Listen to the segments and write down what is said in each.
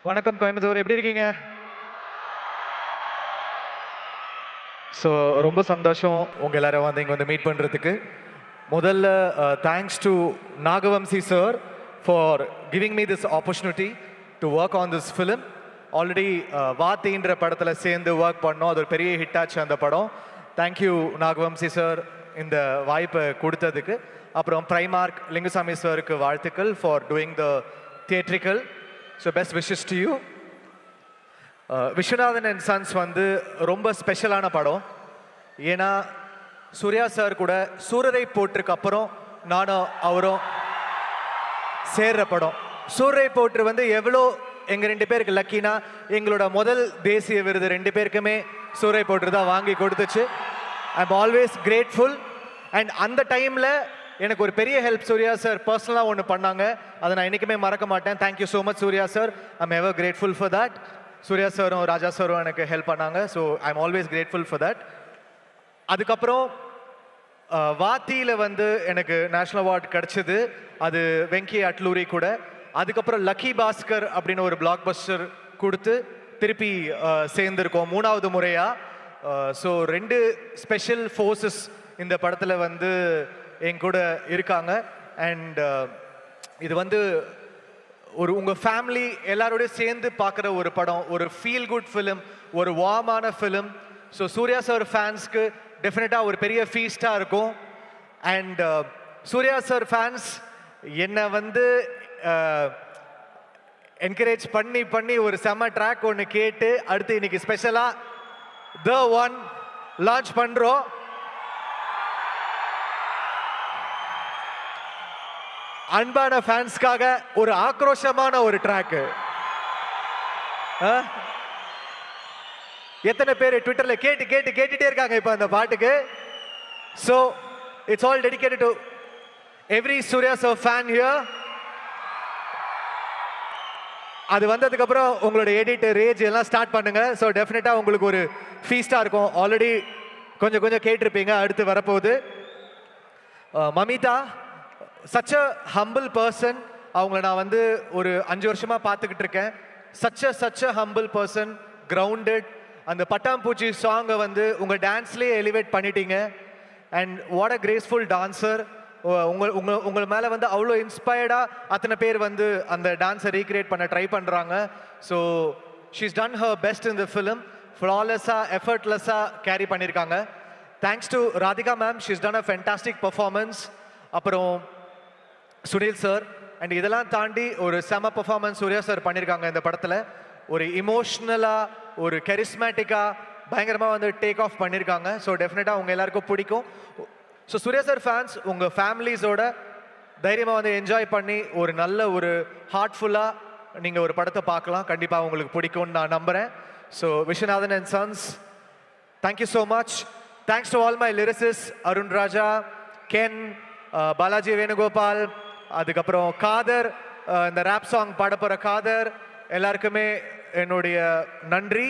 வணக்கம் கோயம்புத்தூர், எப்படி இருக்கீங்க? ஸோ ரொம்ப சந்தோஷம் உங்க எல்லாரும் வந்து இங்கே வந்து மீட் பண்ணுறதுக்கு. முதல்ல thanks to Nagavamsi sir for giving me this opportunity to work on this film. Already வாத்தின்ற படத்தில் சேர்ந்து ஒர்க் பண்ணோம், அது ஒரு பெரிய ஹிட் ஆச்சு அந்த படம். தேங்க்யூ நாகவம்சி சார் இந்த வாய்ப்பை கொடுத்ததுக்கு. அப்புறம் பிரைமார்க் லிங்குசாமி சாருக்கு வாழ்த்துக்கள் for doing the theatrical. So best wishes to you. Viswanathan and sons வந்து ரொம்ப ஸ்பெஷலான படம். ஏன்னா சூர்யா சார் கூட சூரரை போட்டிருக்கு அப்புறம் நானும் அவரும் சேர்ற படம். சூரரை போற்று வந்து எவ்வளோ எங்கள் 2 பேருக்கு லக்கினா, எங்களோட முதல் தேசிய விருது 2 பேருக்குமே சூரரை போற்று தான் வாங்கி கொடுத்துச்சு. ஐ எம் ஆல்வேஸ் கிரேட்ஃபுல். அண்ட் அந்த டைமில் எனக்கு ஒரு பெரிய ஹெல்ப் சூர்யா சார் பர்சனலாக ஒன்று பண்ணாங்க, அதை நான் என்றைக்குமே மறக்க மாட்டேன். Thank you so much Suriya sir. I am ever grateful for that. Suriya சாரும் ராஜா சாரும் எனக்கு ஹெல்ப் பண்ணாங்க. So I am always grateful for that. அதுக்கப்புறம் வாத்தியில் வந்து எனக்கு நேஷ்னல் அவார்ட் கிடச்சிது, அது வெங்கி அட்லூரி கூட. அதுக்கப்புறம் லக்கி பாஸ்கர் அப்படின்னு ஒரு பிளாக் பஸ்டர் கொடுத்து திருப்பி சேர்ந்துருக்கோம் 3வது முறையாக. ஸோ 2 ஸ்பெஷல் ஃபோர்ஸஸ் இந்த படத்தில் வந்து என் கூட இருக்காங்க. அண்ட் இது வந்து ஒரு உங்கள் ஃபேமிலி எல்லாரோடையும் சேர்ந்து பார்க்குற ஒரு படம், ஒரு ஃபீல் குட் ஃபிலிம், ஒரு வார்மான ஃபிலிம். ஸோ சூர்யா சார் ஃபேன்ஸ்க்கு டெஃபினட்டாக ஒரு பெரிய ஃபீஸ்டாக இருக்கும். அண்ட் சூர்யா சார் ஃபேன்ஸ் என்னை வந்து என்கரேஜ் பண்ணி பண்ணி ஒரு செம்ம ட்ராக் ஒன்று கேட்டு அடுத்து இன்னைக்கு ஸ்பெஷலாக த ஒன் லான்ச் பண்ணுறோம். அன்பான ஃபேன்ஸ்க்காக ஒரு ஆக்ரோஷமான ஒரு ட்ராக். எத்தனை பேர் ட்விட்டர்ல கேட்டுட்டே இருக்காங்க இப்போ அந்த பாட்டுக்கு. So it's all dedicated to every Suriya sir fan here. அது வந்ததுக்கு அப்புறம் உங்களோட எடிட் ரேஜ் எல்லாம் ஸ்டார்ட் பண்ணுங்க. ஸோ டெஃபினட்டா உங்களுக்கு ஒரு ஃபீஸ்டா இருக்கும். ஆல்ரெடி கொஞ்சம் கேட்டிருப்பீங்க, அடுத்து வரப்போகுது. Mamitha such a humble person. அவங்கள நான் வந்து ஒரு 5 வருஷமா பார்த்துக்கிட்டு இருக்கேன். such a humble person, grounded. அந்த பட்டாம்பூச்சி சாங்கை வந்து உங்கள் டான்ஸ்லேயே எலிவேட் பண்ணிட்டீங்க. And what a graceful dancer. உங்கள் மேலே வந்து அவ்வளோ இன்ஸ்பயர்டாக அத்தனை பேர் வந்து அந்த டான்ஸை ரீக்ரியேட் பண்ண ட்ரை பண்ணுறாங்க. So she's done her best in the film. ஃப்ளாலெஸ்ஸாக எஃபர்ட்லெஸ்ஸாக கேரி பண்ணியிருக்காங்க. Thanks to Radhika ma'am, she's done a fantastic performance. அப்புறம் சுனில் சார். அண்ட் இதெல்லாம் தாண்டி ஒரு செம பர்ஃபார்மன்ஸ் சூர்யா சார் பண்ணியிருக்காங்க இந்த படத்தில். ஒரு இமோஷ்னலாக, ஒரு கரிஸ்மேட்டிக்காக பயங்கரமாக வந்து டேக் ஆஃப் பண்ணியிருக்காங்க. ஸோ டெஃபினட்டாக உங்கள் எல்லாருக்கும் பிடிக்கும். ஸோ சூர்யா சார் ஃபேன்ஸ் உங்கள் ஃபேமிலிஸோட தைரியமாக வந்து என்ஜாய் பண்ணி ஒரு நல்ல ஒரு ஹார்ட்ஃபுல்லாக நீங்கள் ஒரு படத்தை பார்க்கலாம். கண்டிப்பாக உங்களுக்கு பிடிக்கும்னு நான் நம்புகிறேன். So Viswanathan and sons, thank you so much. Thanks to all my lyricist Arun Raja, Ken, Balaji Venugopal, அதுக்கப்புறம் காதர், இந்த ரேப் சாங் பாட போகிற காதர், எல்லாருக்குமே என்னுடைய நன்றி.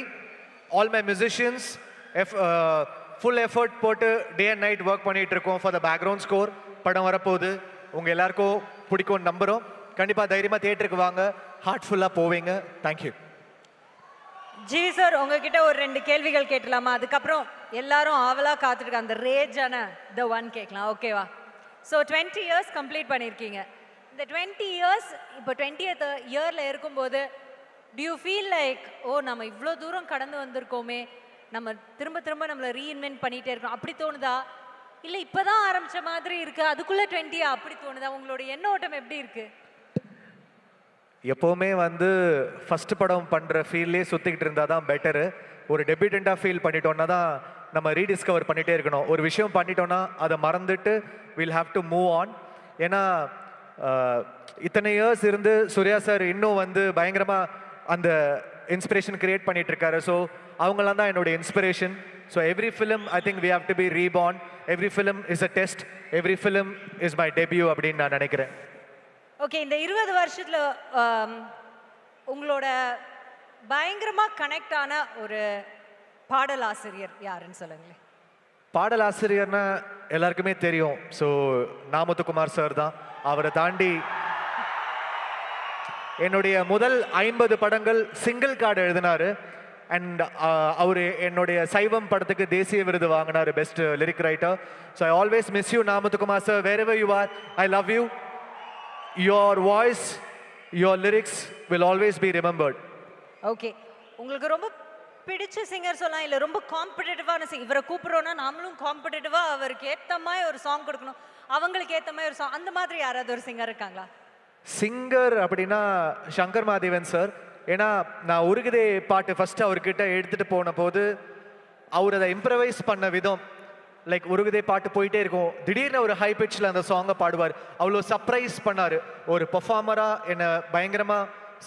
All my musicians full effort போட்டு டே அண்ட் நைட் ஒர்க் பண்ணிகிட்டு இருக்கோம் ஃபார் த பேக்ரவுண்ட் ஸ்கோர். படம் வரப்போகுது, உங்கள் எல்லாருக்கும் பிடிக்கும்னு நம்புகிறோம். கண்டிப்பாக தைரியமாக தியேட்டருக்கு வாங்க, ஹார்ட்ஃபுல்லாக போவீங்க. தேங்க்யூ. ஜிவி சார், உங்ககிட்ட ஒரு 2 கேள்விகள் கேட்டலாமா? அதுக்கப்புறம் எல்லாரும் ஆவலாக காத்துருக்காங்க அந்த ரேஜான த ஒன் கேட்கலாம், ஓகேவா? ஸோ 20 இயர்ஸ் கம்ப்ளீட் பண்ணியிருக்கீங்க. இந்த 20 இயர்ஸ் இப்போ 20th இயரில் இருக்கும்போது டு யூ ஃபீல் லைக், ஓ நம்ம இவ்வளோ தூரம் கடந்து வந்திருக்கோமே, நம்ம திரும்ப நம்மளை ரீஇன்வென்ட் பண்ணிகிட்டே இருக்கோம், அப்படி தோணுதா? இல்லை இப்போ தான் ஆரம்பித்த மாதிரி இருக்குது அதுக்குள்ளே 20 அப்படி தோணுதா? உங்களோட எண்ண ஓட்டம் எப்படி இருக்குது? எப்போவுமே வந்து ஃபஸ்ட்டு படம் பண்ணுற ஃபீல்லே சுற்றிக்கிட்டு இருந்தால் தான் பெட்டரு. ஒரு டெபியூட்டண்ட்டாக ஃபீல் பண்ணிட்டோன்னா தான் நம்ம ரீடிஸ்கவர் பண்ணிகிட்டே இருக்கணும். ஒரு விஷயம் பண்ணிட்டோன்னா அதை மறந்துட்டு will have to move on. ஏன்னா இத்தனை இயர்ஸ் இருந்து சூர்யா சார் இன்னும் வந்து பயங்கரமாக அந்த இன்ஸ்பிரேஷன் கிரியேட் பண்ணிட்டு இருக்காரு. ஸோ அவங்களாம் தான் என்னோட inspiration. So every film I think we have to be reborn. Every film is a test. Every film is my debut அப்படின்னு நான் நினைக்கிறேன். ஓகே, இந்த 20 வருஷத்தில் உங்களோட பயங்கரமாக கனெக்ட் ஆன ஒரு பாடலாசிரியர் யாருன்னு சொல்லுங்களேன். பாடலாசிரியர்னா எல்லாருக்குமே தெரியும். ஸோ நாமத்துக்குமார் சார் தான். அவரை தாண்டி என்னுடைய முதல் 50 படங்கள் சிங்கிள் கார்டு எழுதினாரு. அண்ட் அவர் என்னுடைய சைவம் படத்துக்கு தேசிய விருது வாங்கினாரு best lyric writer. So I always miss you Na Muthukumar sir. Wherever you are, I love you. Your voice, your lyrics will always be remembered. Okay, உங்களுக்கு ரொம்ப பிடிச்ச சிங்கர் சொல்லலாம், இல்லை ரொம்ப காம்படிட்டிவான இவரை கூப்பிட்றோன்னா நாமளும் காம்படிட்டிவாக அவருக்கு ஏற்ற மாதிரி ஒரு சாங் கொடுக்கணும், அவங்களுக்கு ஏற்ற மாதிரி ஒரு சாங், அந்த மாதிரி யாராவது ஒரு சிங்கர் இருக்காங்களா? சிங்கர் அப்படின்னா சங்கர் மாதேவன் சார். ஏன்னா நான் உருகுதே பாட்டு ஃபர்ஸ்ட் அவர்கிட்ட எடுத்துட்டு போன போது அவர் அதை இம்ப்ரவைஸ் பண்ண விதம், லைக் உருகுதே பாட்டு போயிட்டே இருக்கும், திடீர்னு ஒரு ஹை பிட்ச்ல அந்த சாங்கை பாடுவார். அவ்வளோ சர்ப்ரைஸ் பண்ணாரு. ஒரு பெர்ஃபார்மரா என்னை பயங்கரமா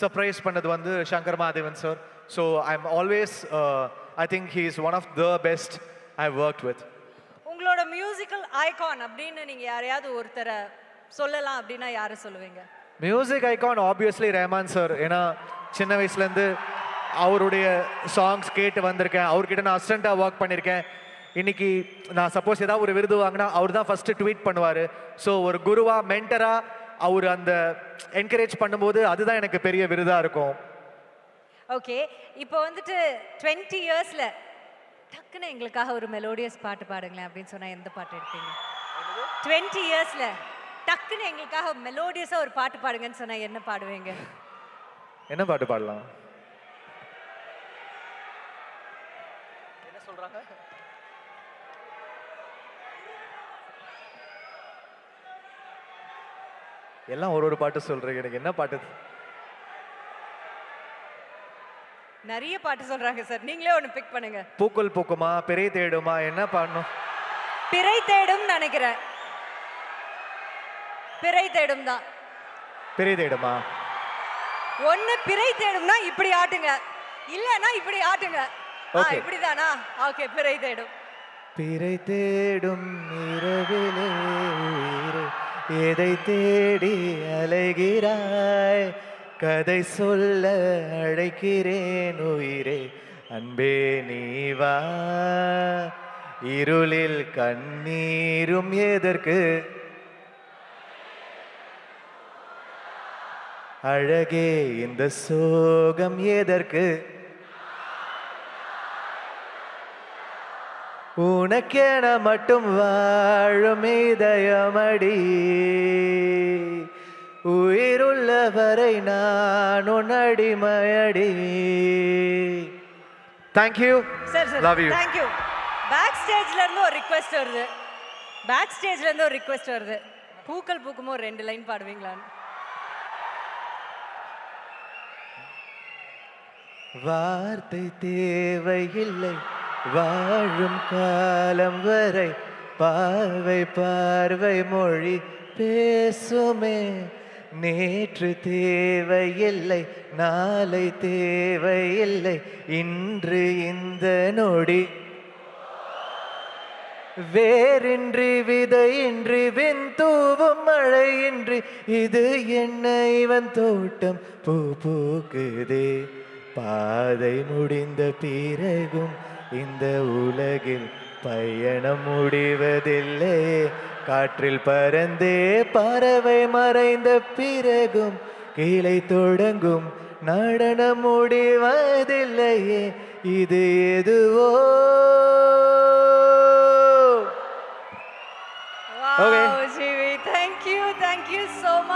சர்ப்ரைஸ் பண்ணது வந்து Shankar Mahadevan sir. So I am always I think he is one of the best I work with. உங்களோட மியூசிக்கல் ஐகான் அப்படின்னு நீங்க யாரையாவது ஒருத்தரை சொல்லலாம் அப்படின்னா யாரை சொல்லுவீங்க? Music icon obviously Rahman sir. ஏன்னா சின்ன வயசுலேருந்து அவருடைய சாங்ஸ் கேட்டு வந்திருக்கேன். அவர்கிட்ட நான் அசிஸ்டண்ட்டாக ஒர்க் பண்ணியிருக்கேன். இன்னைக்கு நான் சப்போஸ் ஏதாவது ஒரு விருது வாங்கினா அவர் தான் ஃபஸ்ட்டு ட்வீட் பண்ணுவார். ஸோ ஒரு குருவா மென்டரா அவர் அந்த என்கரேஜ் பண்ணும்போது அதுதான் எனக்கு பெரிய விருதாக இருக்கும். ஓகே, இப்போ வந்துட்டு 20 இயர்ஸ்ல டக்குன்னு எங்களுக்காக ஒரு மெலோடியஸ் பாட்டு பாடுங்களேன் அப்படின்னு சொன்னா எந்த பாட்டு எடுப்பீங்க? 20 இயர்ஸ்ல டக்குன்னு எங்களுக்காக மெலோடியஸா ஒரு பாட்டு பாடுங்கன்னு சொன்னா என்ன பாடுவீங்க? என்ன பாட்டு பாடலாம்? என்ன சொல்றாங்க? எல்லாம் ஒரு ஒரு பாட்டு சொல்றீங்க, எனக்கு என்ன பாட்டு? நிறைய பாட்டு சொல்றாங்க சார், நீங்களே ஒன்னு பிக் பண்ணுங்க. பூக்கள் பூக்குமா, பிறை தேடுமா, என்ன பாடணும்? பிறை தேடும் நினைக்கிறேன். பிறை தேடும் தான். பிறை தேடுமா? ஒன்னு பிறை தேடும்னா இப்படி ஆட்டுங்க, இல்லனா இப்படி ஆட்டுங்க. இப்படிதானா? ஓகே, பிறை தேடும். பிறை தேடும் இரவிலே உயிரே, எதை தேடி அலைகிறாய், கதை சொல்ல அழைக்கிறேன் உயிரே, அன்பே நீ வா, இருளில் கண்ணீரும் எதற்கு, அழகே இந்த சோகம் எதற்கு, உனக்கென மட்டும் வாழும் இதயமடி, உயிருள்ள வரை நான் உன் அடிமையடி. Thank you sir. Love you. Thank you. Back ஸ்டேஜ்ல இருந்து ஒரு ரிக்வெஸ்ட் வருது. பேக் ஸ்டேஜ்ல இருந்து ஒரு ரிக்வெஸ்ட் வருது. பூக்கள் பூக்குமோ 2 லைன் பாடுவீங்களான்னு? வார்த்தை தேவையில்லை வாழும் காலம் வரை, பார்வை பார்வை மொழி பேசுமே, நேற்று தேவையில்லை நாளை தேவையில்லை, இன்று இந்த நொடி, வேரின்றி விதையின்றி வெண்தூவும் மழையின்றி, இது என்ன இவன் தோட்டம் பூ பூக்குதே, பாதை முடிந்த பிறகும் இந்த உலகில் பயணம் முடிவதில்லை, காற்றில் பறந்தே பறவை மறைந்த பிறகும் கீழே தொடங்கும் நடனம் முடிவதில்லையே, இது எதுவோ. Wow, Jeevi, thank you so much.